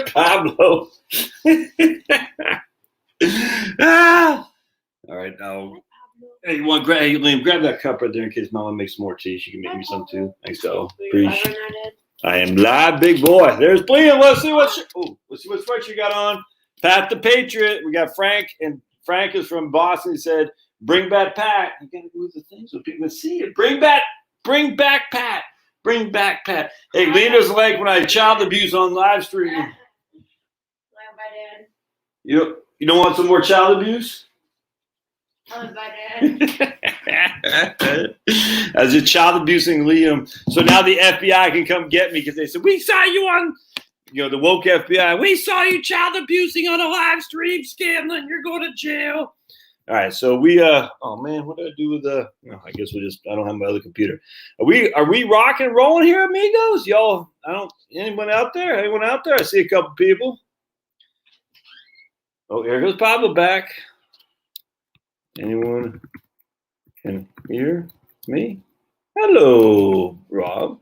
Pablo. All right, now. Hey, you want hey, Liam, grab that cup right there in case Mama makes more tea. She can make me some too. Thanks, so. Appreciate. I am live, big boy. There's Liam. Let's see what sweat you got on. Pat the Patriot. We got Frank, and Frank is from Boston. He said, "Bring back Pat." You gotta move the thing so people can see it. Bring back Pat. Bring back Pat. Hey, Lena's like when I child abuse on live stream. You don't want some more child abuse? As a child abusing Liam. So now the FBI can come get me because they said, we saw you on, the woke FBI. We saw you child abusing on a live stream, Scanlon. You're going to jail. All right. So we, oh man, what did I do with I guess I don't have my other computer. Are we rocking and rolling here, amigos? Y'all, anyone out there? I see a couple people. Oh, here goes Pablo back. Anyone can hear me? Hello, Rob.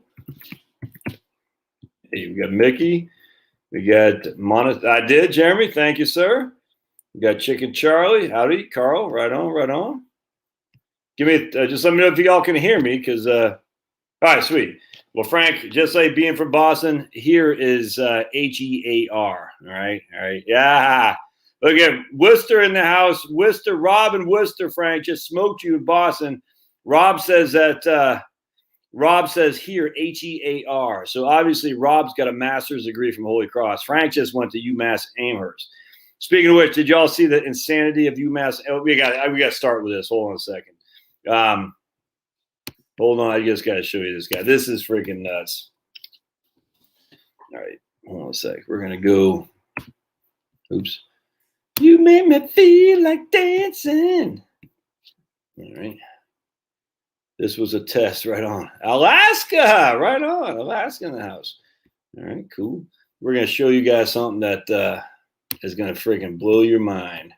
Hey, we got Mickey. We got Monica. I did, Jeremy. Thank you, sir. We got Chicken Charlie. Howdy, Carl. Right on. Give me just let me know if y'all can hear me, because all right, sweet. Well, Frank, just like being from Boston, here is HEAR. All right. Yeah. Look at Worcester in the house. Worcester, Rob and Worcester, Frank, just smoked you in Boston. Rob says here, HEAR. So obviously Rob's got a master's degree from Holy Cross. Frank just went to UMass Amherst. Speaking of which, did y'all see the insanity of UMass? Oh, we got to start with this. Hold on a second. Hold on. I just got to show you this guy. This is freaking nuts. All right. Hold on a sec. We're going to go. Oops. You made me feel like dancing. All right. This was a test. Right on. Alaska. Right on. Alaska in the house. All right. Cool. We're going to show you guys something that is going to freaking blow your mind.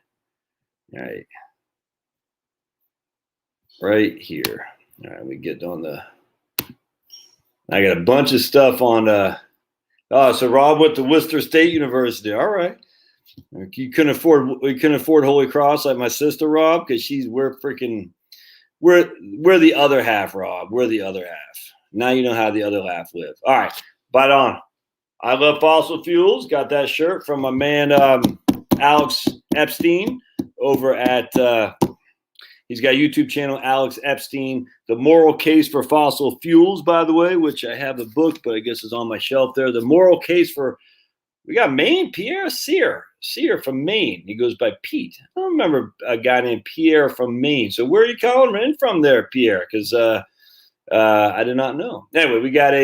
All right. Right here. All right. We get on I got a bunch of stuff on. So Rob went to Worcester State University. All right. We couldn't afford Holy Cross like my sister, Rob, because we're the other half, Rob. We're the other half. Now you know how the other half live. All right, bite on. I love fossil fuels. Got that shirt from my man Alex Epstein over at he's got a YouTube channel, Alex Epstein, The Moral Case for Fossil Fuels, by the way, which I have the book, but I guess it's on my shelf there. The Moral Case for We got Maine, Pierre Sear from Maine. He goes by Pete. I don't remember a guy named Pierre from Maine. So where are you calling in from there, Pierre? Because I did not know. Anyway, we got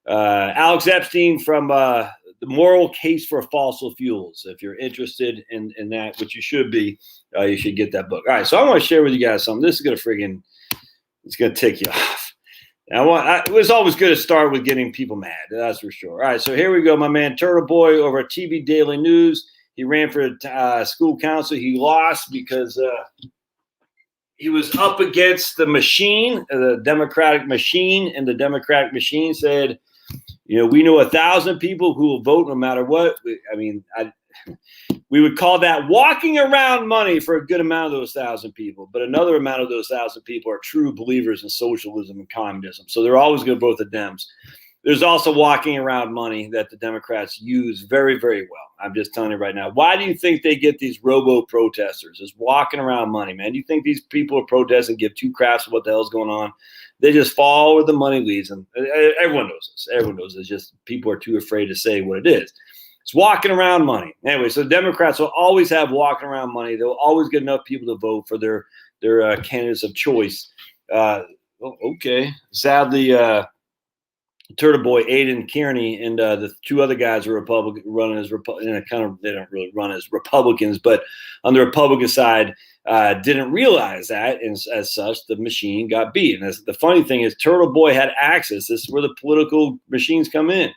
Alex Epstein from The Moral Case for Fossil Fuels. If you're interested in that, which you should be, you should get that book. All right, so I want to share with you guys something. This is it's going to tick you off. It was always good to start with getting people mad. That's for sure. All right, so here we go. My man Turtle Boy over at TV Daily News. He ran for school council. He lost because he was up against the machine, the Democratic machine, and the Democratic machine said, we know 1,000 people who will vote no matter what. We would call that walking around money for a good amount of those 1,000 people. But another amount of those 1,000 people are true believers in socialism and communism. So they're always going to vote the Dems. There's also walking around money that the Democrats use very, very well. I'm just telling you right now. Why do you think they get these robo-protesters? It's walking around money, man. Do you think these people are protesting, give two craps of what the hell's going on? They just follow where the money leads them. Everyone knows this. Everyone knows this. Just people are too afraid to say what it is. It's walking around money. Anyway, so Democrats will always have walking around money. They'll always get enough people to vote for their candidates of choice. Okay. Sadly, Turtle Boy, Aiden Kearney, and the two other guys are Republican, running as Republicans. They don't really run as Republicans, but on the Republican side, didn't realize that, and as such, the machine got beat. And the funny thing is, Turtle Boy had access. This is where the political machines come in.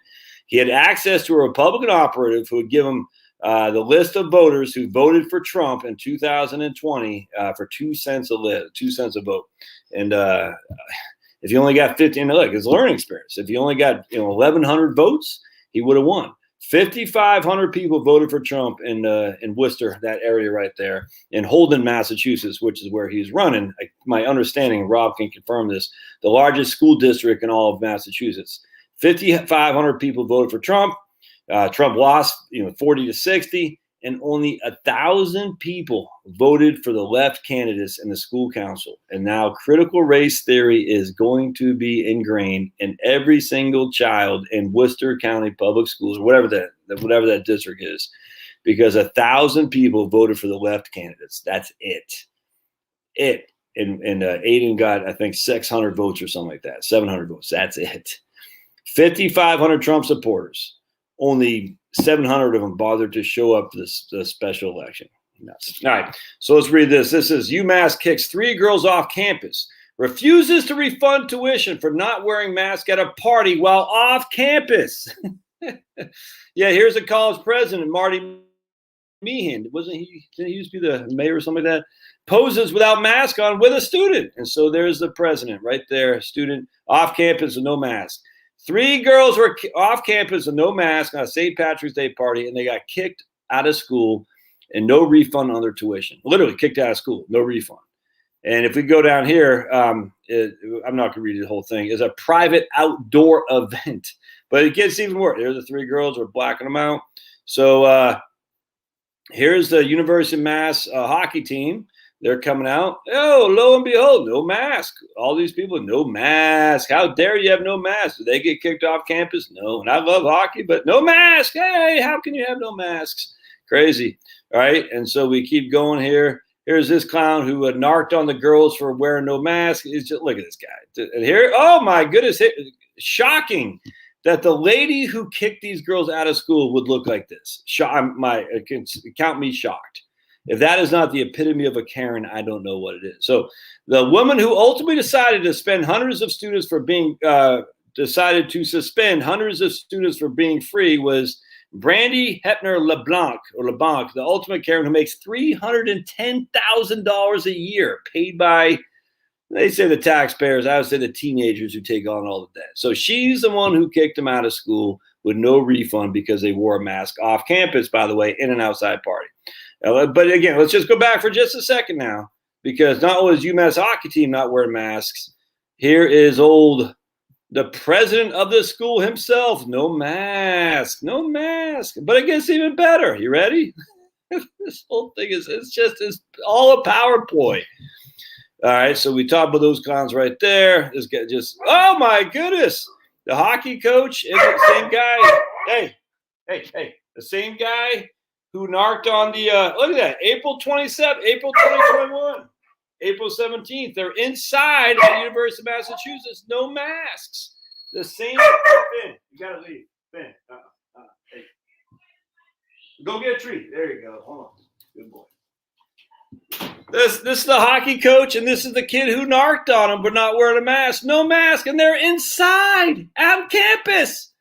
He had access to a Republican operative who would give him the list of voters who voted for Trump in 2020 for 2 cents a vote. And if you only got 15, look, it's a learning experience. If you only got 1,100 votes, he would have won. 5,500 people voted for Trump in Worcester, that area right there, in Holden, Massachusetts, which is where he's running. My understanding, Rob can confirm this, the largest school district in all of Massachusetts. 5,500 people voted for Trump. Trump lost, 40 to 60, and only 1,000 people voted for the left candidates in the school council. And now critical race theory is going to be ingrained in every single child in Worcester County Public Schools, whatever that district is, because 1,000 people voted for the left candidates. That's it. And Aiden got, I think, 600 votes or something like that, 700 votes. That's it. 5,500 Trump supporters. Only 700 of them bothered to show up to the special election. Nuts. All right, so let's read this. This is UMass kicks 3 girls off campus, refuses to refund tuition for not wearing masks at a party while off campus. Yeah, here's a college president, Marty Meehan. Didn't he used to be the mayor or something like that? Poses without mask on with a student. And so there's the president right there, student off campus with no mask. 3 girls were off campus with no mask on a St. Patrick's Day party, and they got kicked out of school and no refund on their tuition. Literally kicked out of school, no refund. And if we go down here, I'm not going to read the whole thing. It's a private outdoor event, but it gets even worse. There's the 3 girls. We're blacking them out. So here's the University of Mass hockey team. They're coming out. Oh, lo and behold, no mask. All these people, no mask. How dare you have no mask? Do they get kicked off campus? No. And I love hockey, but no mask. Hey, how can you have no masks? Crazy. All right. And so we keep going here. Here's this clown who narked on the girls for wearing no mask. Look at this guy. And here, oh my goodness, shocking that the lady who kicked these girls out of school would look like this. Count me shocked. If that is not the epitome of a Karen, I don't know what it is. So the woman who ultimately decided to suspend hundreds of students for being free was Brandy Hepner LeBlanc, the ultimate Karen who makes $310,000 a year, paid by, they say the taxpayers, I would say the teenagers who take on all the debt. So she's the one who kicked them out of school with no refund because they wore a mask off campus, by the way, in an outside party. But again, let's just go back for just a second now, because not only is UMass hockey team not wearing masks, here is the president of the school himself, no mask. But it gets even better. You ready? This whole thing it's all a power ploy. All right, so we talked about those clowns right there. This guy oh my goodness, the hockey coach is the same guy. Hey, the same guy who narked on the, look at that, April 27th, April 2021, April 17th. They're inside at the University of Massachusetts, no masks. The same, Ben, you got to leave. Ben, hey. Go get a treat. There you go. Hold on. Good boy. This is the hockey coach, and this is the kid who narked on him but not wearing a mask. No mask, and they're inside, on campus.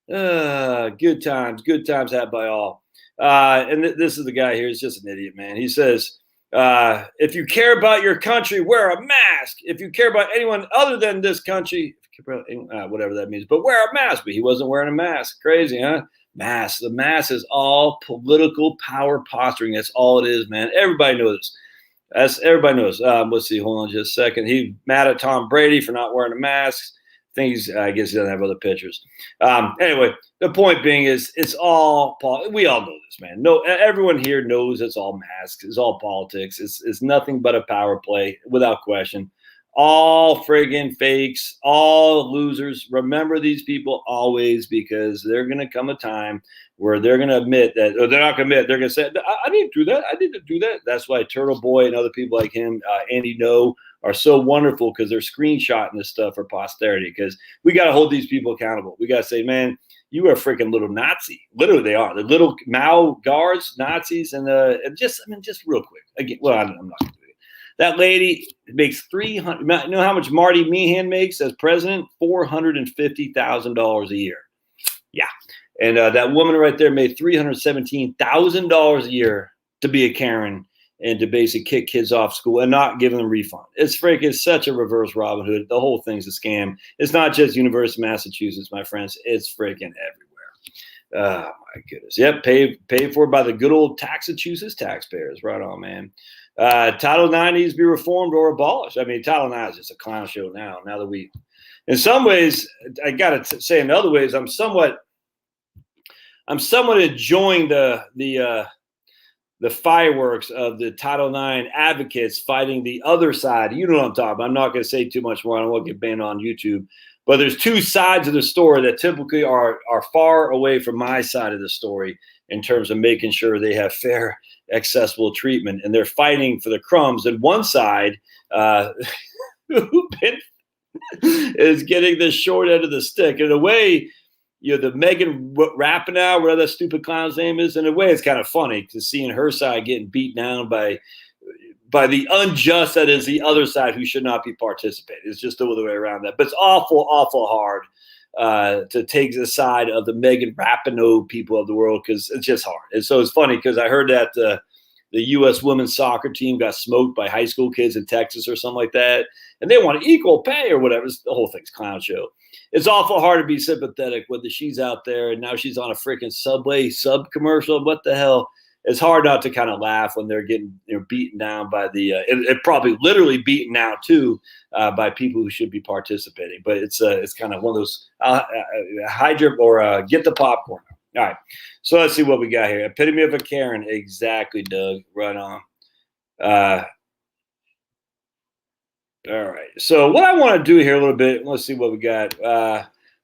Good times had by all. And this is the guy here. He's just an idiot, man. He says, if you care about your country, wear a mask. If you care about anyone other than this country, whatever that means, but wear a mask. But he wasn't wearing a mask. Crazy, huh? Mask. The mask is all political power posturing. That's all it is, man. Everybody knows this. Everybody knows. Let's see. Hold on just a second. He mad at Tom Brady for not wearing a mask. I guess he doesn't have other pictures. Anyway, the point being is it's all we all know this, man. No, everyone here knows it's all masks. It's all politics. It's nothing but a power play, without question. All friggin' fakes, all losers. Remember these people always, because they're going to come a time where they're going to admit that, or they're not going to admit, they're going to say, I didn't do that. I didn't do that. That's why Turtle Boy and other people like him, Andy No, are so wonderful, because they're screenshotting this stuff for posterity, because we got to hold these people accountable. We got to say, man, you are a freaking little Nazi. Literally, they are. The little Mao guards, Nazis, and just real quick. Again, well, I'm not going to do it. That lady makes $300. You know how much Marty Meehan makes as president? $450,000 a year. Yeah, and that woman right there made $317,000 a year to be a Karen and to basically kick kids off school and not give them a refund. It's such a reverse Robin Hood. The whole thing's a scam. It's not just University of Massachusetts, my friends. It's freaking everywhere. Oh my goodness. Yep. Paid for by the good old Massachusetts taxpayers. Right on, man. Title IX needs to be reformed or abolished. I mean, Title IX is just a clown show now. Now that we, in some ways, I got to say in other ways, I'm somewhat enjoying the fireworks of the Title IX advocates fighting the other side. You know what I'm talking about. I'm not going to say too much more. I don't want to get banned on YouTube. But there's two sides of the story that typically are far away from my side of the story in terms of making sure they have fair, accessible treatment. And they're fighting for the crumbs. And one side is getting the short end of the stick. In a way, you know, the Megan Rapinoe, whatever that stupid clown's name is, in a way, it's kind of funny to seeing her side getting beat down by the unjust that is the other side who should not be participating. It's just the way around that. But it's awful, awful hard to take the side of the Megan Rapinoe people of the world because it's just hard. And so it's funny because I heard that the U.S. women's soccer team got smoked by high school kids in Texas or something like that, and they want equal pay or whatever. The whole thing's clown show. It's awful hard to be sympathetic whether she's out there and now she's on a freaking Subway sub commercial. What the hell? It's hard not to kind of laugh when they're getting beaten down by it probably literally beaten now too by people who should be participating. But it's kind of one of those hydra or get the popcorn. All right, so let's see what we got here. Epitome of a Karen, exactly, Doug. Right on. All right, so what I want to do here a little bit. Let's see what we got.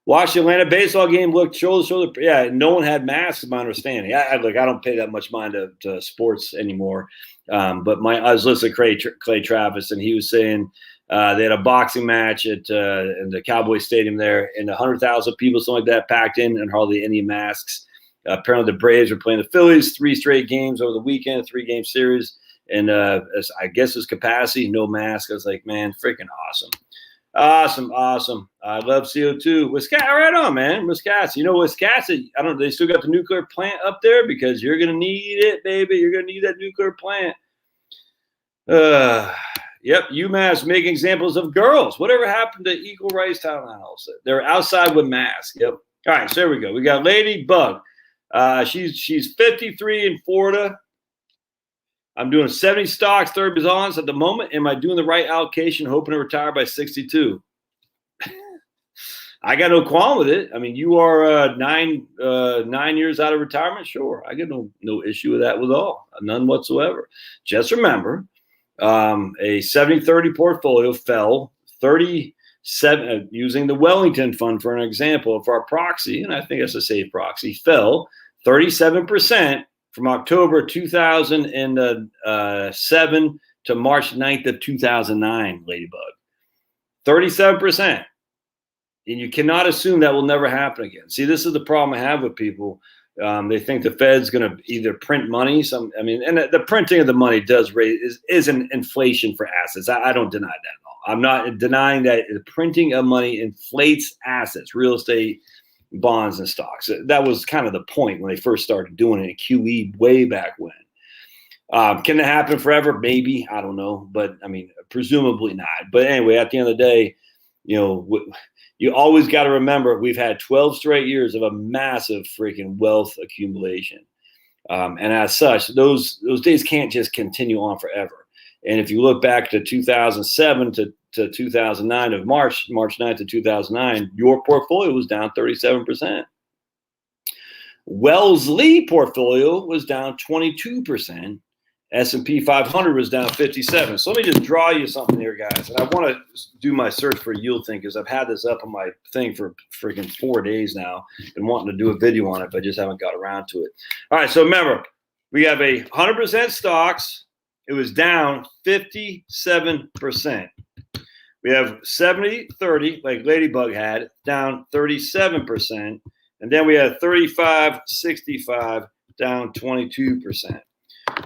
Watched the Atlanta baseball game, looked shoulder to shoulder. Yeah, no one had masks, my understanding. I don't pay that much mind to sports anymore. But I was listening to Clay Travis, and he was saying they had a boxing match at in the Cowboy Stadium there, and 100,000 people, something like that, packed in, and hardly any masks. Apparently, the Braves were playing the Phillies 3 straight games over the weekend, a 3-game series, and I guess his capacity, no mask. I was like, man, freaking awesome. Awesome. I love CO2. Wisconsin, right on, man. Wisconsin. You know, Wisconsin, I don't know, they still got the nuclear plant up there because you're going to need it, baby. You're going to need that nuclear plant. Yep. UMass making examples of girls. Whatever happened to equal rights Title IX? They're outside with masks. Yep. All right. So there we go. We got Lady Bug. She's 53 in Florida. I'm doing 70 stocks, 30 bonds at the moment. Am I doing the right allocation, hoping to retire by 62? I got no qualm with it. I mean, you are 9 years out of retirement. Sure. I get no issue with that with all. None whatsoever. Just remember, a 70-30 portfolio fell 37, using the Wellington Fund for an example, for our proxy, and I think that's a safe proxy, fell 37% from October 2007 to March 9th of 2009, Ladybug. 37%. And you cannot assume that will never happen again. See, this is the problem I have with people. They think the Fed's going to either print money. And the printing of the money does is an inflation for assets. I don't deny that at all. I'm not denying that the printing of money inflates assets, real estate, bonds, and stocks. That was kind of the point when they first started doing it in QE way back when. Can it happen forever? Maybe. I don't know. But, I mean, presumably not. But anyway, at the end of the day, you always got to remember we've had 12 straight years of a massive freaking wealth accumulation. And as such, those days can't just continue on forever. And if you look back to 2007 to 2009 of March 9th of 2009, your portfolio was down 37%. Wellesley portfolio was down 22%. S&P 500 was down 57. So let me just draw you something here, guys. And I want to do my search for yield thing because I've had this up on my thing for freaking 4 days now. Been wanting to do a video on it, but just haven't got around to it. All right, so remember, we have 100% stocks. It was down 57%. We have 70-30, like Ladybug had, down 37%. And then we had 35-65, down 22%.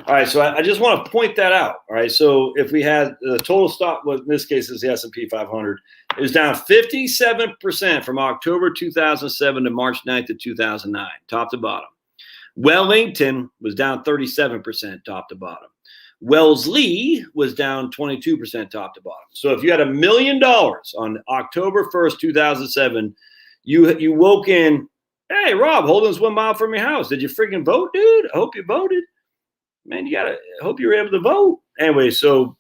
All right, so I just want to point that out. All right, so if we had the total stock, well, in this case, is the S&P 500, it was down 57% from October 2007 to March 9th of 2009, top to bottom. Wellington was down 37%, top to bottom. Wellesley was down 22% top to bottom. So if you had $1 million on October 1st, 2007, you woke in Hey, Rob, Holden's 1 mile from your house. Did you freaking vote, dude? I hope you voted. Man, I hope you were able to vote. Anyway, so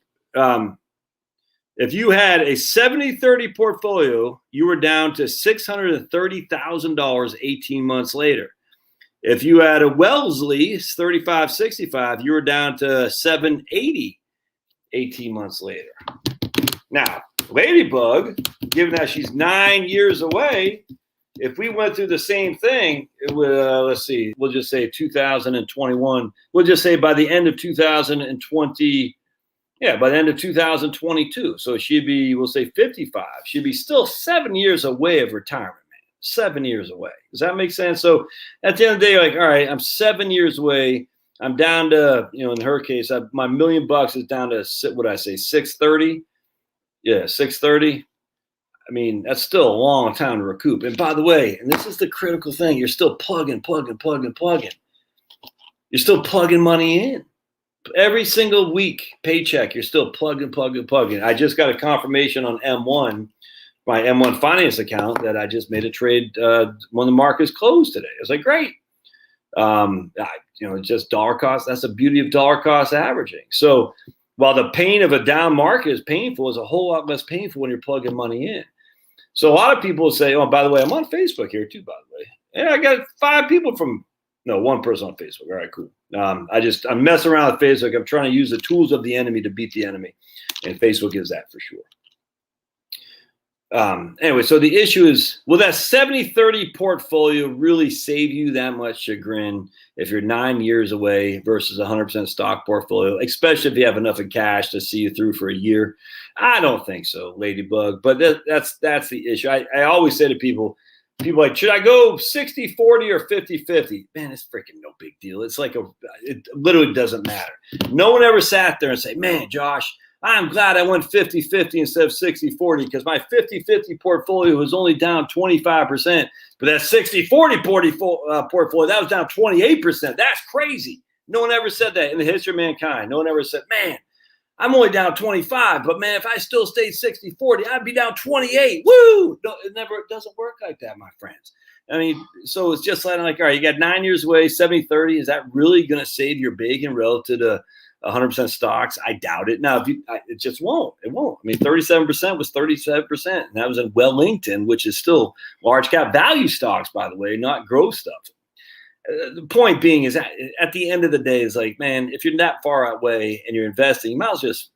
if you had a 70-30 portfolio, you were down to $630,000 18 months later. If you had a Wellesley 35-65, you were down to $780 18 months later. Now, Ladybug, given that she's 9 years away, if we went through the same thing, it would, let's see, we'll just say 2021. We'll just say by the end of 2020, by the end of 2022. So she'd be, we'll say 55. She'd be still 7 years away of retirement, man. 7 years away. Does that make sense? So at the end of the day, like, all right, I'm 7 years away. I'm down to, in her case, my $1 million is down to, what did I say, 630? Yeah, 630. I mean, that's still a long time to recoup. And by the way, and this is the critical thing, you're still plugging. You're still plugging money in. Every single week paycheck, you're still plugging. I just got a confirmation on M1, my M1 finance account, that I just made a trade when the market's closed today. I was like, great. Just dollar cost. That's the beauty of dollar cost averaging. So while the pain of a down market is painful, it's a whole lot less painful when you're plugging money in. So a lot of people say, oh, by the way, I'm on Facebook here too, by the way. And I got 5 people one person on Facebook. All right, cool. I'm messing around with Facebook. I'm trying to use the tools of the enemy to beat the enemy. And Facebook is that for sure. Anyway, so the issue is, will that 70-30 portfolio really save you that much chagrin if you're 9 years away versus 100% stock portfolio, especially if you have enough in cash to see you through for a year? I don't think so, Ladybug. But that's the issue. I always say to people like, should I go 60-40 or 50-50? Man, it's freaking no big deal. It's like it literally doesn't matter. No one ever sat there and say, man, Josh, I'm glad I went 50-50 instead of 60-40 because my 50-50 portfolio was only down 25%. But that 60-40 portfolio, that was down 28%. That's crazy. No one ever said that in the history of mankind. No one ever said, man, I'm only down 25, but man, if I still stayed 60-40, I'd be down 28. Woo! No, it doesn't work like that, my friends. I mean, so it's just like, all right, you got 9 years away, 70-30. Is that really going to save your bacon relative to 100% stocks? I doubt it. Now, it just won't. It won't. I mean, 37% was 37%, and that was in Wellington, which is still large cap value stocks, by the way, not growth stuff. The point being is that at the end of the day, is like, man, if you're that far away and you're investing, you might as well just,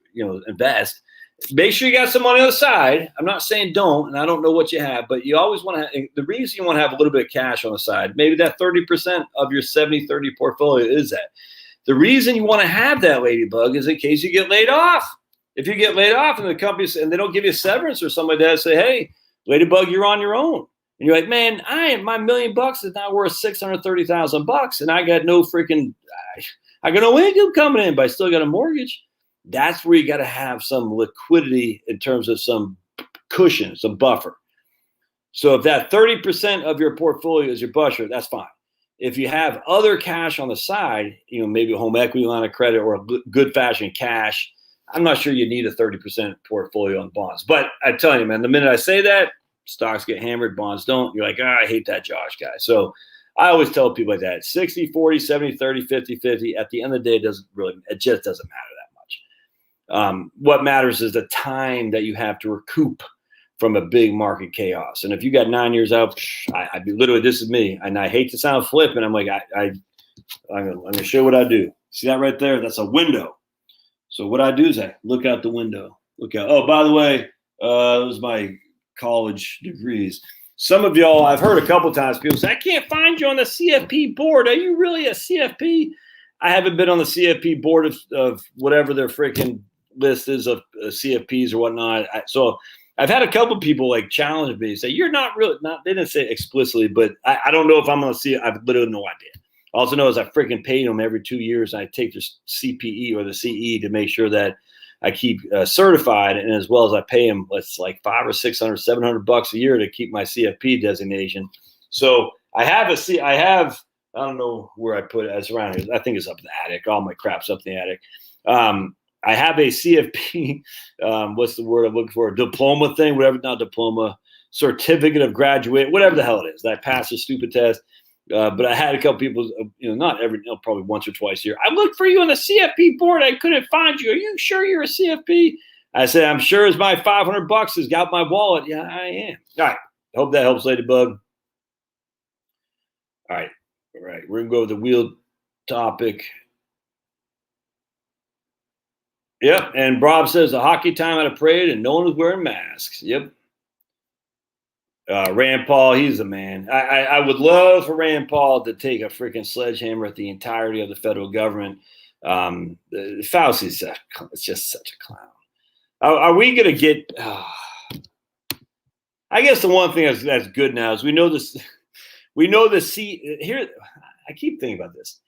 invest. Make sure you got some money on the side. I'm not saying don't, and I don't know what you have, but you always want to have, the reason you want to have a little bit of cash on the side, maybe that 30% of your 70-30 portfolio is that. The reason you want to have that, Ladybug, is in case you get laid off. If you get laid off and the company, and they don't give you severance or something like that, say, hey, Ladybug, you're on your own. And you're like, man, my $1 million is now worth $630,000, and I got no freaking, I got no income coming in, but I still got a mortgage. That's where you got to have some liquidity in terms of some cushion, some buffer. So if that 30% of your portfolio is your buffer, that's fine. If you have other cash on the side, maybe a home equity line of credit or a good fashion cash, I'm not sure you need a 30% portfolio on bonds. But I tell you, man, the minute I say that, stocks get hammered, bonds don't. You're like, I hate that Josh guy. So I always tell people like that, 60-40, 70-30, 50-50. At the end of the day, it just doesn't matter that much. What matters is the time that you have to recoup from a big market chaos. And if you got 9 years out, I'd be literally, this is me. And I hate to sound flippant. I'm like, I'm going to show what I do. See that right there? That's a window. So what I do is I look out the window. Look out. Oh, by the way, those are my college degrees. Some of y'all, I've heard a couple times, people say, I can't find you on the CFP board. Are you really a CFP? I haven't been on the CFP board of whatever their freaking list is of CFPs or whatnot. So I've had a couple people like challenge me, say, you're not really, they didn't say it explicitly, but I don't know if I'm going to see it. I've literally no idea. All I know is I freaking pay them every 2 years. And I take the CPE or the CE to make sure that I keep certified, and as well as I pay them, it's like $500 or $600, $700 a year to keep my CFP designation. So I have I don't know where I put it. It's around here. I think it's up in the attic. All my crap's up in the attic. I have a CFP. What's the word I'm looking for? A diploma thing, whatever. Not diploma. certificate of graduate, whatever the hell it is. That I passed a stupid test. But I had a couple people, not every, probably once or twice a year. I looked for you on the CFP board. I couldn't find you. Are you sure you're a CFP? I said, I'm sure as my $500 has got my wallet. Yeah, I am. All right. Hope that helps, Ladybug. All right. We're going to go with the wheel topic. Yep. And Bob says the hockey time at a parade and no one was wearing masks. Yep. Rand Paul, he's the man. I would love for Rand Paul to take a freaking sledgehammer at the entirety of the federal government. Fauci's it's just such a clown. Are we going to get? I guess the one thing that's good now is we know this. We know here. I keep thinking about this.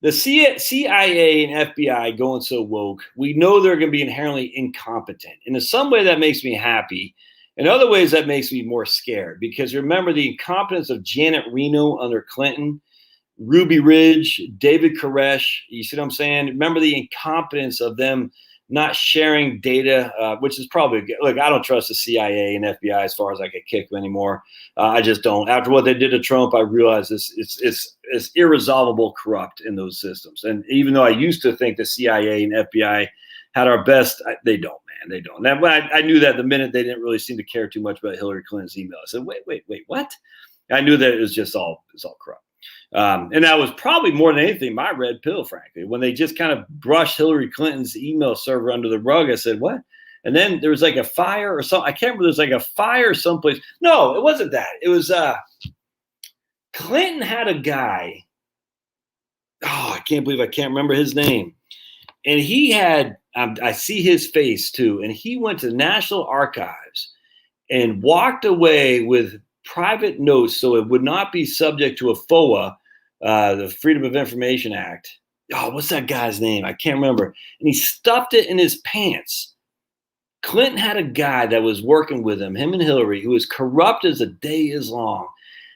The CIA and FBI going so woke. We know they're going to be inherently incompetent. And in some way, that makes me happy. In other ways, that makes me more scared because remember the incompetence of Janet Reno under Clinton, Ruby Ridge, David Koresh. You see what I'm saying? Remember the incompetence of them not sharing data, which is probably good. Look, I don't trust the CIA and FBI as far as I can kick them anymore. I just don't. After what they did to Trump, I realize it's irresolvable corrupt in those systems. And even though I used to think the CIA and FBI had our best, they don't. They don't. Now, I knew that the minute they didn't really seem to care too much about Hillary Clinton's email. I said, wait, what? I knew that it was just all corrupt. And that was probably more than anything my red pill, frankly. When they just kind of brushed Hillary Clinton's email server under the rug, I said, what? And then there was like a fire or something. I can't remember. There's like a fire someplace. No, it wasn't that. It was Clinton had a guy. Oh, I can't believe I can't remember his name. And he had, I see his face too, and he went to the National Archives and walked away with private notes so it would not be subject to a FOA, the Freedom of Information Act. Oh, what's that guy's name? I can't remember. And he stuffed it in his pants. Clinton had a guy that was working with him and Hillary, who was corrupt as the day is long.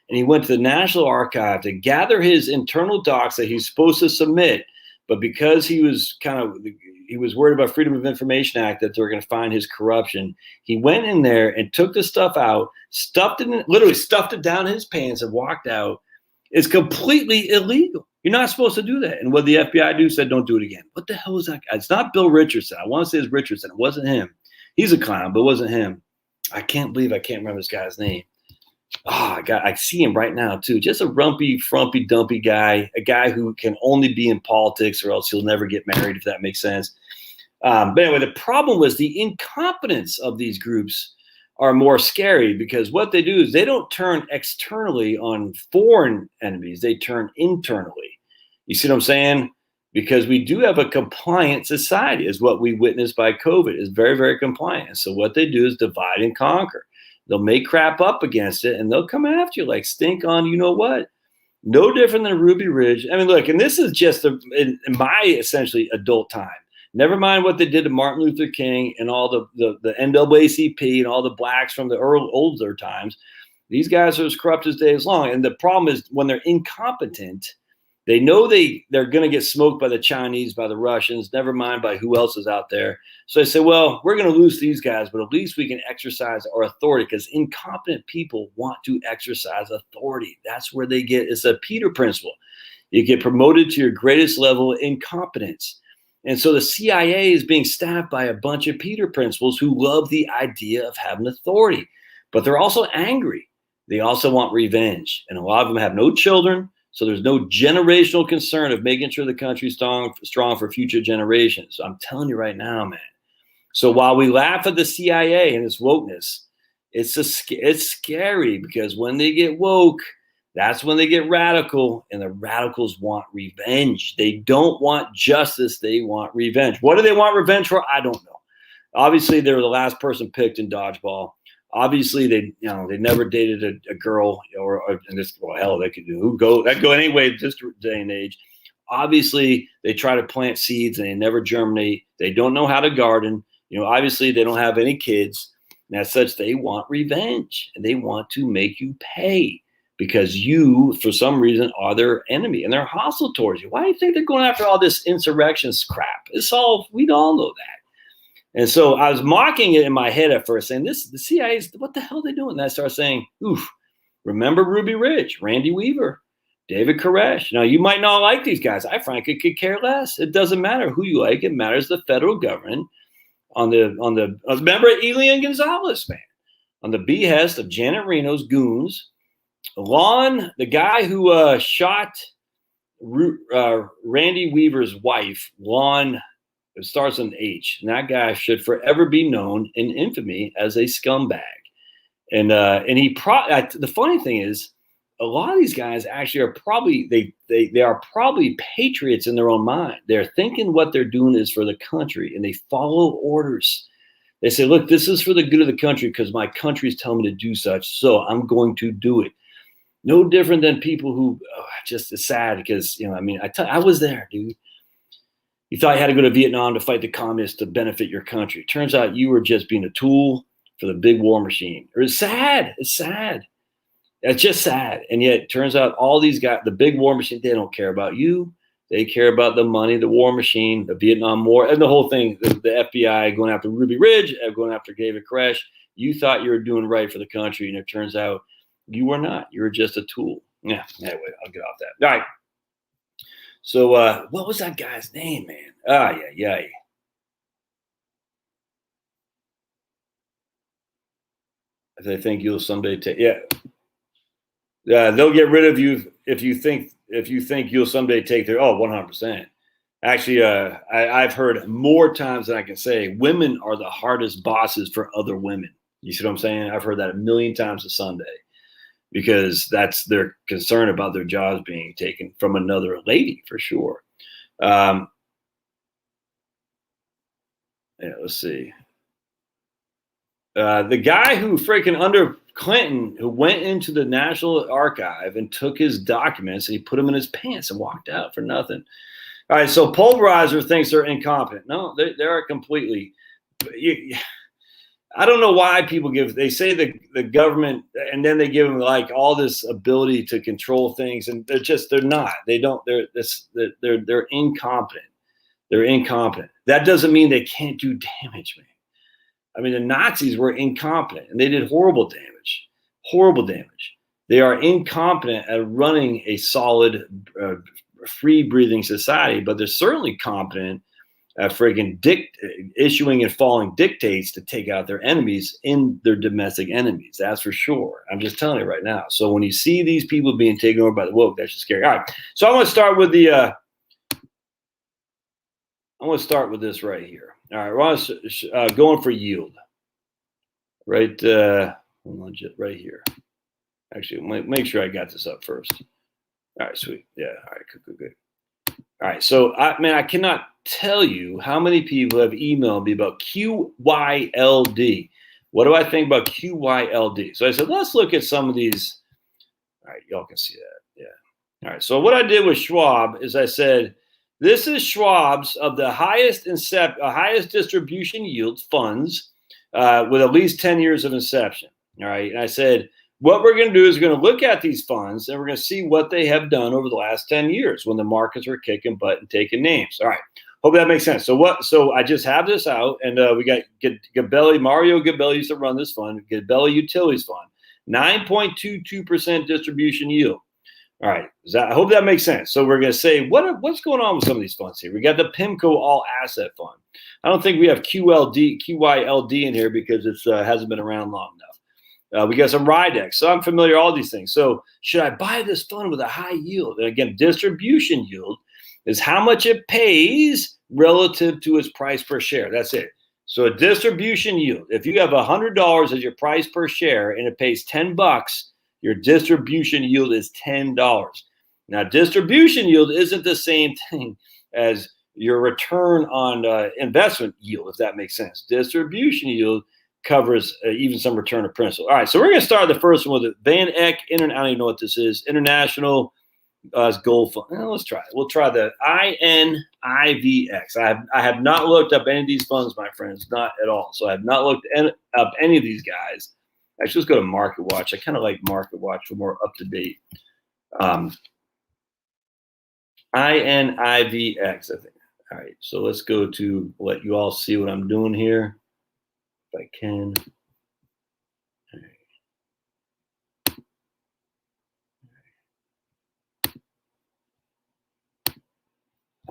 And he went to the National Archive to gather his internal docs that he's supposed to submit. But because he was worried about Freedom of Information Act that they were going to find his corruption, he went in there and took the stuff out, literally stuffed it down his pants and walked out. It's completely illegal. You're not supposed to do that. And what the FBI do said, don't do it again. What the hell is that guy? It's not Bill Richardson. I want to say it's Richardson. It wasn't him. He's a clown, but it wasn't him. I can't believe I can't remember this guy's name. Oh, I see him right now, too. Just a rumpy, frumpy, dumpy guy, a guy who can only be in politics or else he'll never get married, if that makes sense. But anyway, the problem was the incompetence of these groups are more scary because what they do is they don't turn externally on foreign enemies. They turn internally. You see what I'm saying? Because we do have a compliant society is what we witnessed by COVID. It's very, very compliant. So what they do is divide and conquer. They'll make crap up against it, and they'll come after you like stink on, you know what? No different than Ruby Ridge. I mean, look, and this is just in my essentially adult time. Never mind what they did to Martin Luther King and all the NAACP and all the blacks from the older times. These guys are as corrupt as day is long. And the problem is when they're incompetent, they know they're going to get smoked by the Chinese, by the Russians, never mind by who else is out there. So they say, well, we're going to lose these guys, but at least we can exercise our authority because incompetent people want to exercise authority. That's where they get, it's a Peter principle. You get promoted to your greatest level of incompetence. And so the CIA is being staffed by a bunch of Peter principals who love the idea of having authority, but they're also angry. They also want revenge. And a lot of them have no children. So there's no generational concern of making sure the country's strong for future generations. So I'm telling you right now, man. So while we laugh at the CIA and its wokeness, it's scary because when they get woke, that's when they get radical, and the radicals want revenge. They don't want justice. They want revenge. What do they want revenge for? I don't know. Obviously, they were the last person picked in dodgeball. Obviously, they never dated a girl they could go anyway this day and age. Obviously, they try to plant seeds and they never germinate. They don't know how to garden. Obviously, they don't have any kids. And as such, they want revenge and they want to make you pay because you, for some reason, are their enemy and they're hostile towards you. Why do you think they're going after all this insurrections crap? We all know that. And so I was mocking it in my head at first, saying, the CIA, what the hell are they doing? And I started saying, oof, remember Ruby Ridge, Randy Weaver, David Koresh. Now, you might not like these guys. I frankly could care less. It doesn't matter who you like. It matters the federal government remember Elian Gonzalez, man, on the behest of Janet Reno's goons. Lon, the guy who shot Randy Weaver's wife, Lon, it starts with an H, and that guy should forever be known in infamy as a scumbag. And the funny thing is, a lot of these guys actually are probably they are probably patriots in their own mind. They're thinking what they're doing is for the country, and they follow orders. They say, look, this is for the good of the country because my country is telling me to do such, so I'm going to do it. No different than people who just is sad because, I was there, dude. You thought you had to go to Vietnam to fight the communists to benefit your country. Turns out you were just being a tool for the big war machine. It's sad. It's sad. It's just sad. And yet it turns out all these guys, the big war machine, they don't care about you. They care about the money, the war machine, the Vietnam War, and the whole thing, the FBI going after Ruby Ridge, going after David Koresh. You thought you were doing right for the country, and it turns out you were not. You were just a tool. Yeah, anyway, I'll get off that. All right. So what was that guy's name, man? Yeah. They think you'll someday take. Yeah, they'll get rid of you if you think you'll someday take their. 100%. Actually, I've heard more times than I can say. Women are the hardest bosses for other women. You see what I'm saying? I've heard that a million times a Sunday, because that's their concern about their jobs being taken from another lady, for sure. Let's see. The guy who freaking under Clinton, who went into the National Archive and took his documents and he put them in his pants and walked out for nothing. All right, so pulverizer thinks they're incompetent. No, they are completely. I don't know why people they say the government, and then they give them like all this ability to control things, and they're not. They're incompetent. They're incompetent. That doesn't mean they can't do damage, man. I mean, the Nazis were incompetent, and they did horrible damage. Horrible damage. They are incompetent at running a solid, free-breathing society, but they're certainly competent at friggin' issuing and following dictates to take out their enemies in their domestic enemies. That's for sure. I'm just telling you right now. So when you see these people being taken over by the woke, that's just scary. All right. So I want to start with this right here. All right, we're going for yield. Right, right here. Actually, make sure I got this up first. All right, sweet. Yeah, all right, good. All right, so I cannot tell you how many people have emailed me about QYLD. What do I think about QYLD? So I said, let's look at some of these. All right, y'all can see that. Yeah. All right, so what I did with Schwab is I said, this is Schwab's of the highest distribution yields funds with at least 10 years of inception. All right. And I said, what we're going to do is we're going to look at these funds and we're going to see what they have done over the last 10 years when the markets were kicking butt and taking names. All right. Hope that makes sense. So I just have this out, and we got Gabelli. Mario Gabelli used to run this fund, Gabelli Utilities Fund, 9.22% distribution yield. All right. I hope that makes sense. So we're going to say, what's going on with some of these funds here? We got the PIMCO All Asset Fund. I don't think we have QYLD in here because it hasn't been around long enough. We got some RIDEX. So I'm familiar with all these things. So should I buy this fund with a high yield? And again, distribution yield is how much it pays relative to its price per share. That's it. So a distribution yield, if you have $100 as your price per share and it pays $10, your distribution yield is $10. Now, distribution yield isn't the same thing as your return on investment yield, if that makes sense. Distribution yield covers even some return of principal. All right, so we're going to start the first one with the vaneck. I don't even know what this is. International Gold Fund. Let's try it. We'll try the INIVX. I have not looked up any of these funds, my friends, not at all. So I have not looked up any of these guys. Actually, let's go to Market Watch. I kind of like Market Watch for more up to date. INIVX, I think. All right, so let's go to let you all see what I'm doing here, if I can.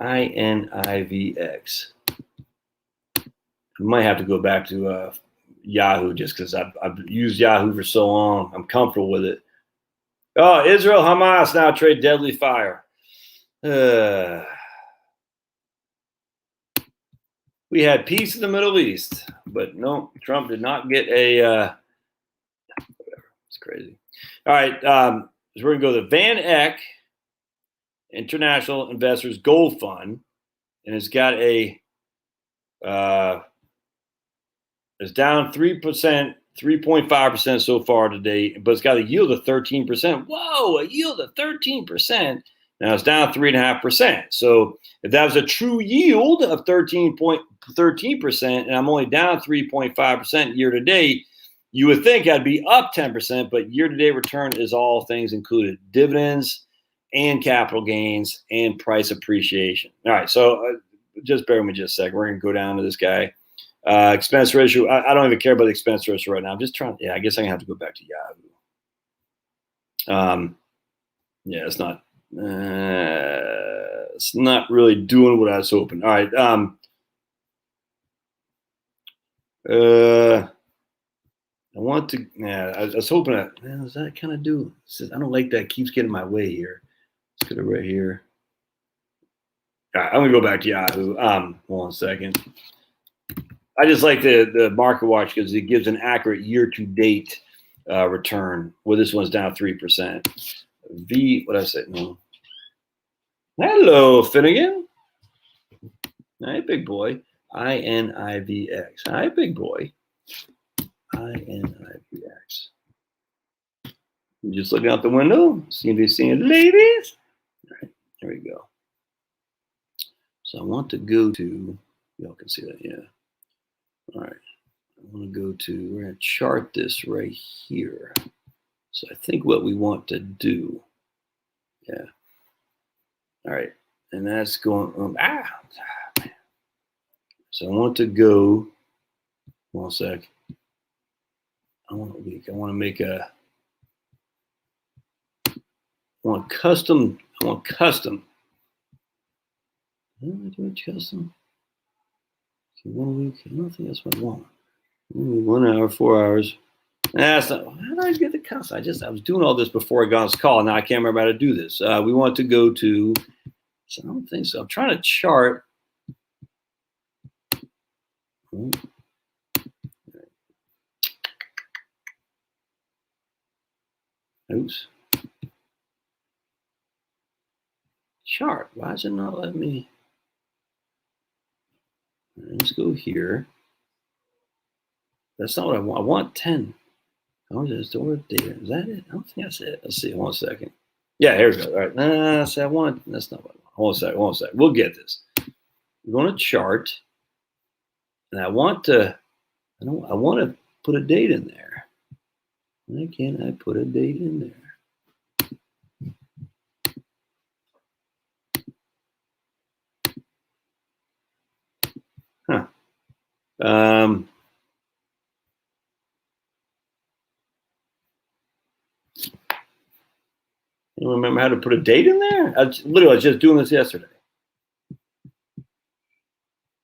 All right. INIVX. I might have to go back to Yahoo just because I've used Yahoo for so long. I'm comfortable with it. Oh, Israel, Hamas now trade deadly fire. We had peace in the Middle East, but no, Trump did not get a. Whatever, it's crazy. All right, so we're gonna go to the vaneck International Investors Gold Fund, and it's got a. It's down 3%, 3.5% so far today, but it's got a yield of 13%. Whoa, a yield of 13%. Now it's down 3.5%. So if that was a true yield of 13%, and I'm only down 3.5% year to date, you would think I'd be up 10%, but year to date return is all things included: dividends and capital gains and price appreciation. All right, so just bear with me just a second. We're going to go down to this guy. Expense ratio. I don't even care about the expense ratio right now. I'm just trying. Yeah, I guess I'm gonna have to go back to Yahoo. Yeah, it's not. It's not really doing what I was hoping. All right. I want to. Yeah, I was hoping that. Man, does that kind of do? I don't like that. It keeps getting in my way here. Let's get it right here. All right, I'm gonna go back to Yahoo. Hold on a second. I just like the market watch because it gives an accurate year-to-date return. Well, this one's down 3%. What did I say? No. Hello, Finnegan. Hi, big boy. INIVX. Hi, big boy. INIVX. I'm just looking out the window. See if you're seeing ladies. All right, here we go. So I want to go to, y'all can see that, yeah. All right, I want to go to, we're going to chart this right here. So I think what we want to do, yeah. All right, and that's going, man. So I want to go, one sec. I want to make a, I want custom. I don't do custom. 1 week. I don't think that's what I want. 1 hour, 4 hours. That's not. How did I get the custom? I was doing all this before I got on this call. Now I can't remember how to do this. We want to go to. So I don't think so. I'm trying to chart. Oops. Chart. Why is it not letting me? Let's go here. That's not what I want. I want 10. Oh, just store data. Is that it? I don't think that's it. Let's see. 1 second. Yeah, here we go. All right. That's not what I want. Hold on a second. We'll get this. We're going to chart. And I want to put a date in there. Why can't I put a date in there? Huh. You don't remember how to put a date in there? I was just doing this yesterday.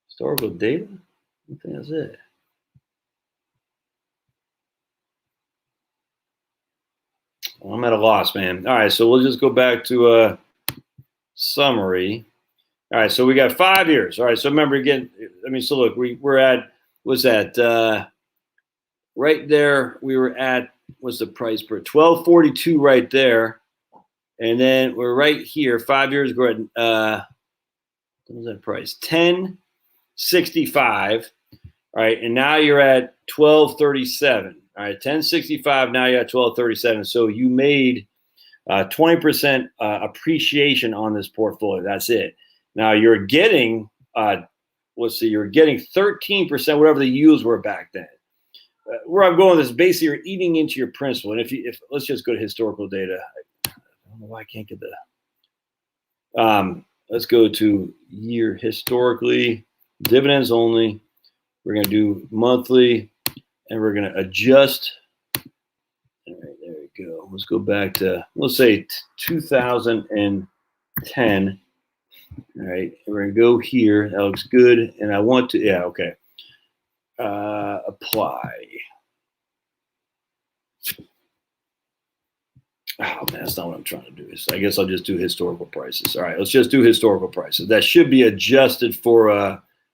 Historical data? I think that's it. Well, I'm at a loss, man. All right, so we'll just go back to summary. All right, so we got 5 years. All right, so remember again, so look, we're at, what's that? Right there, we were at, what's the price per? 1242 right there. And then we're right here, 5 years ago at, what was that price? 1065. All right, and now you're at 1237. All right, 1065, now you're at 1237. So you made 20% appreciation on this portfolio. That's it. Now you're getting, you're getting 13%, whatever the yields were back then. Where I'm going is basically you're eating into your principal. And if let's just go to historical data. I don't know why I can't get the. let's go to year historically, dividends only. We're going to do monthly, and we're going to adjust. All right, there we go. Let's go back to, let's say 2010. All right, we're going to go here. That looks good. And I want to, yeah, okay. Apply. Oh, man, that's not what I'm trying to do. I guess I'll just do historical prices. All right, let's just do historical prices. That should be adjusted for,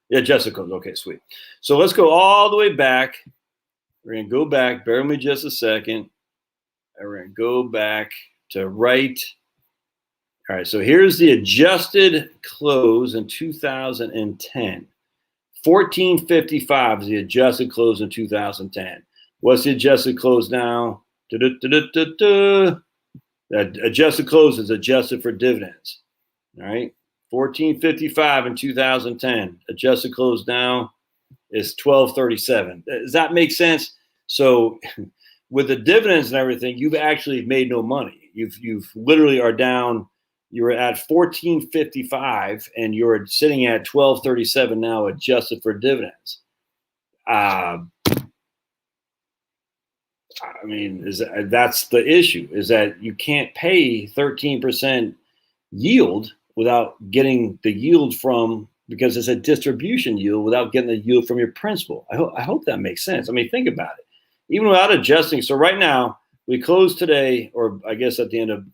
yeah, adjusted codes. Okay, sweet. So let's go all the way back. We're going to go back. Bear with me just a second. And we're going to go back to right. All right, so here's the adjusted close in 2010. 1455 is the adjusted close in 2010. What's the adjusted close now? That adjusted close is adjusted for dividends. All right, 1455 in 2010. Adjusted close now is 1237. Does that make sense? So with the dividends and everything, you've actually made no money. You've literally are down. You were at 1455 and you're sitting at 1237 now, adjusted for dividends. I mean, that's the issue, is that you can't pay 13% yield without getting the yield from, because it's a distribution yield, without getting the yield from your principal. I hope that makes sense. I mean, think about it. Even without adjusting. So right now, we closed today, or I guess at the end of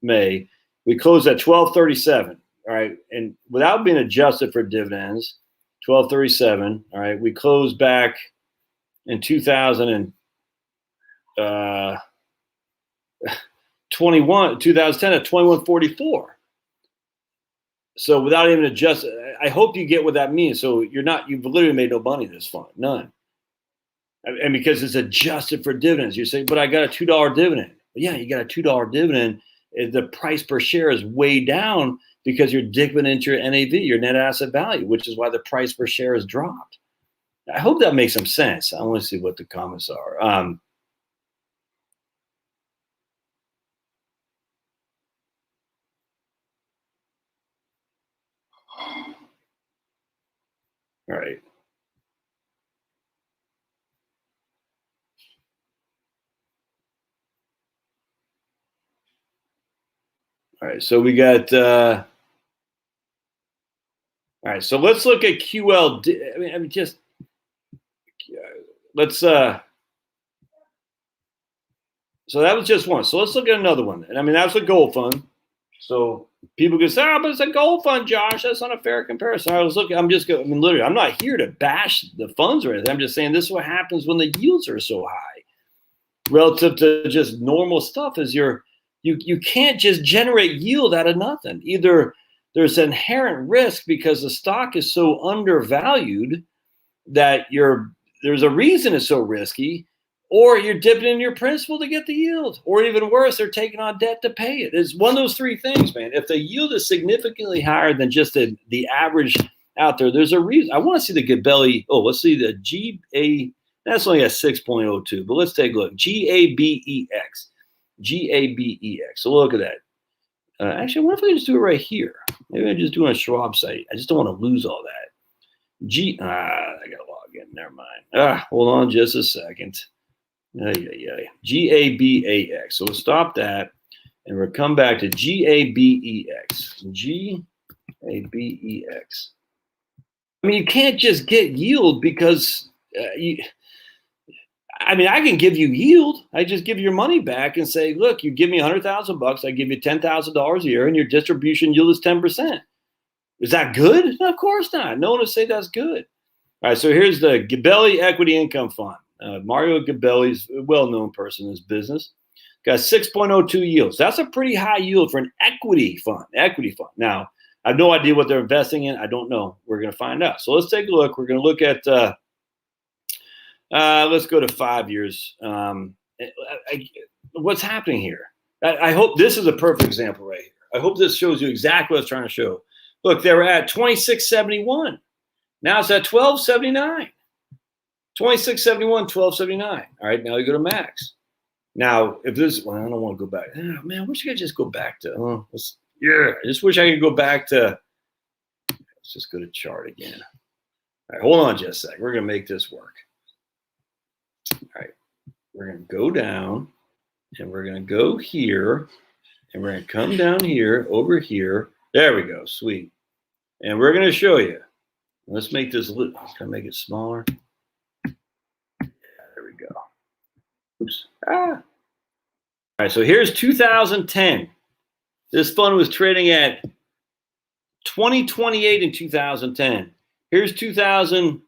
May, we closed at 1237. All right. And without being adjusted for dividends, 1237. All right. We closed back in 2010 at 2144. So without even adjusting, I hope you get what that means. So you've literally made no money this fund, none. And because it's adjusted for dividends, you say, but I got a $2 dividend. Well, yeah, you got a $2 dividend. The price per share is way down because you're dipping into your NAV, your net asset value, which is why the price per share has dropped. I hope that makes some sense. I want to see what the comments are. All right. All right. So we got, all right. So let's look at QL. I mean, just, let's, so that was just one. So let's look at another one. And I mean, that's a gold fund. So people can say, oh, but it's a gold fund, Josh. That's not a fair comparison. I was looking, literally, I'm not here to bash the funds or anything. I'm just saying this is what happens when the yields are so high relative to just normal stuff. Is you can't just generate yield out of nothing. Either there's inherent risk because the stock is so undervalued that there's a reason it's so risky, or you're dipping in your principal to get the yield, or even worse, they're taking on debt to pay it. It's one of those three things, man. If the yield is significantly higher than just the average out there, there's a reason. I want to see the Gabelli. Oh, let's see the GA. That's only a 6.02, but let's take a look. GABEX. GABEX. So look at that. Actually, what if I just do it right here? Maybe I just do it on a Schwab site. I just don't want to lose all that. I got to log in. Never mind. Hold on just a second. GABAX. So we'll stop that, and we'll come back to GABEX. GABEX. I mean, you can't just get yield because I can give you yield. I just give your money back and say, look, you give me $100,000, I give you $10,000 a year, and your distribution yield is 10%. Is that good? No, of course not. No one will say that's good. All right, so here's the Gabelli Equity Income Fund. Mario Gabelli's a well-known person in this business. Got 6.02 yields. That's a pretty high yield for an equity fund. Now, I have no idea what they're investing in. I don't know. We're going to find out. So let's take a look. We're going to look at, let's go to 5 years. What's happening here? I hope this is a perfect example right here. I hope this shows you exactly what I was trying to show. Look, they were at 2671. Now it's at 1279. 2671, 1279. All right, now you go to max. Now, if this, well, I don't want to go back. Oh, man, I wish I could just go back to, Yeah, I just wish I could go back to, let's just go to chart again. All right, hold on just a sec. We're going to make this work. All right, we're going to go down, and we're going to go here, and we're going to come down here, over here. There we go, sweet. And we're going to show you. Let's make this, can I make it smaller? Yeah, there we go. Oops. All right, so here's 2010. This fund was trading at 2028 in 2010. Here's 2000,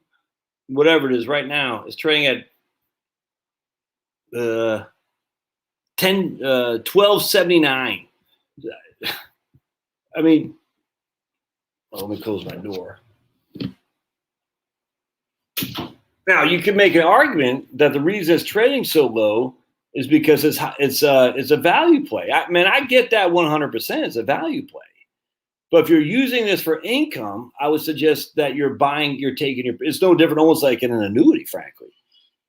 whatever it is right now. It's trading at 1279. I mean, well, let me close my door. Now you could make an argument that the reason it's trading so low is because it's a value play. I get that 100%. It's a value play. But if you're using this for income, I would suggest that you're taking it's no different, almost like in an annuity, frankly.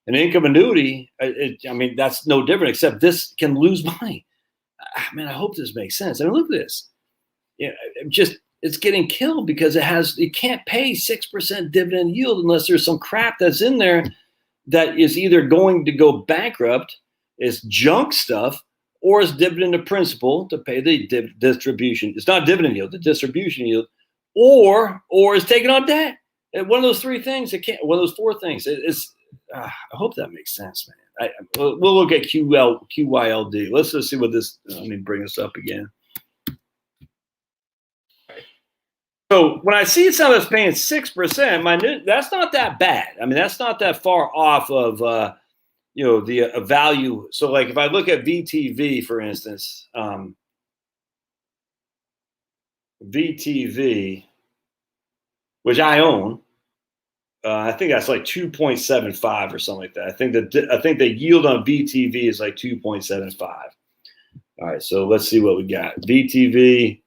An income annuity, that's no different, except this can lose money. I hope this makes sense. I mean, look at this. It's getting killed because it can't pay 6% dividend yield unless there's some crap that's in there that is either going to go bankrupt, is junk stuff, or is dividend to principal to pay the distribution. It's not dividend yield, the distribution yield, or is taking on debt. One of those three things, one of those four things. I hope that makes sense, man. We'll look at QYLD. Let's just see what this. Let me bring this up again. So when I see something that's paying 6%, that's not that bad. I mean, that's not that far off of the value. So like if I look at VTV, for instance, VTV, which I own, I think that's like 2.75 or something like that. I think the yield on VTV is like 2.75. All right, so let's see what we got. VTV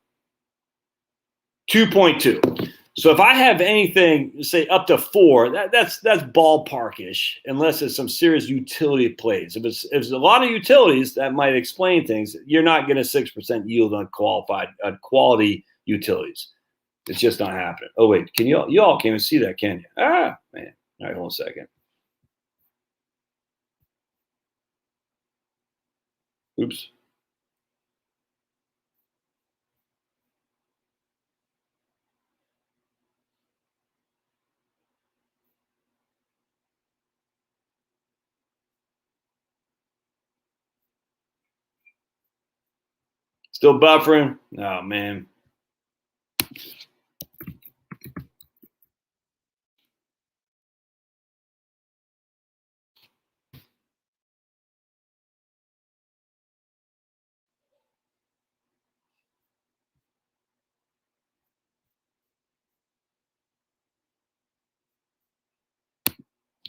2.2. So if I have anything, say up to 4, that's ballparkish, unless it's some serious utility plays. If it's a lot of utilities, that might explain things. You're not getting a 6% yield on quality utilities. It's just not happening. Oh wait, you all can't even see that, can you? Ah, man. All right, hold on a second. Oops. Still buffering? Oh, man.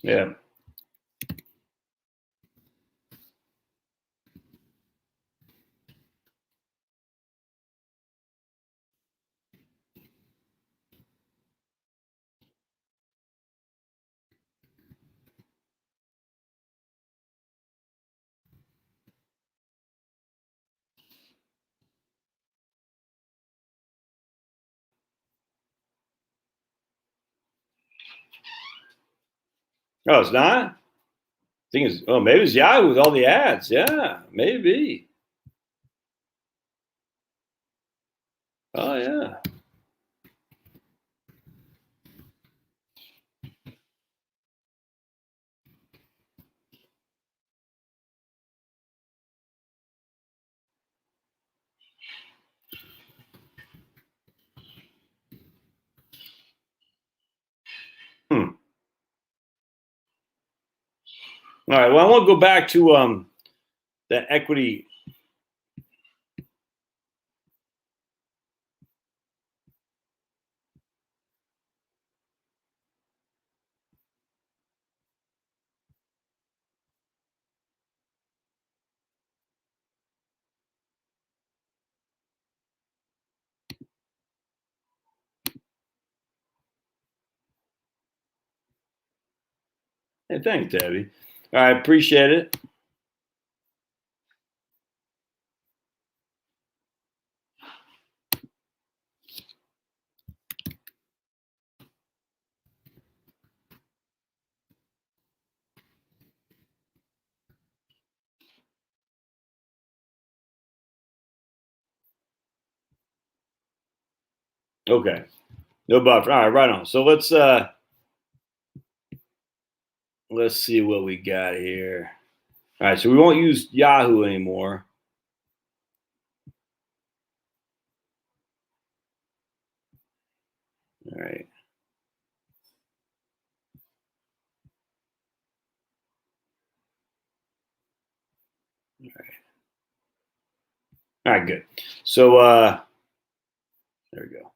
Yeah. Oh, it's not? Thing is, maybe it's Yahoo with all the ads. Yeah, maybe. Oh, yeah. All right. Well, I want to go back to the equity. Hey, thanks, Debbie. All right, appreciate it. Okay. No buffer. All right, right on. So let's see what we got here. All right, so we won't use Yahoo anymore. All right. All right, good. So there we go.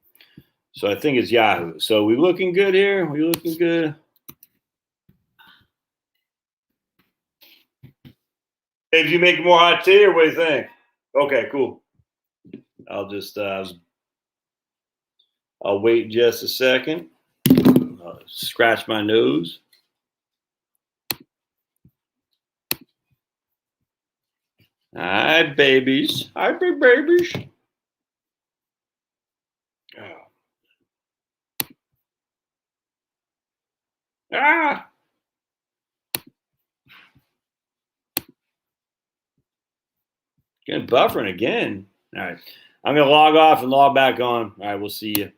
So I think it's Yahoo. So we looking good here? We looking good? Hey, did you make more hot tea or what do you think? Okay, cool. I'll just I'll wait just a second. I'll scratch my nose. Hi, babies. Hi, big babies. Oh. Ah. Getting buffering again. All right. I'm going to log off and log back on. All right. We'll see you.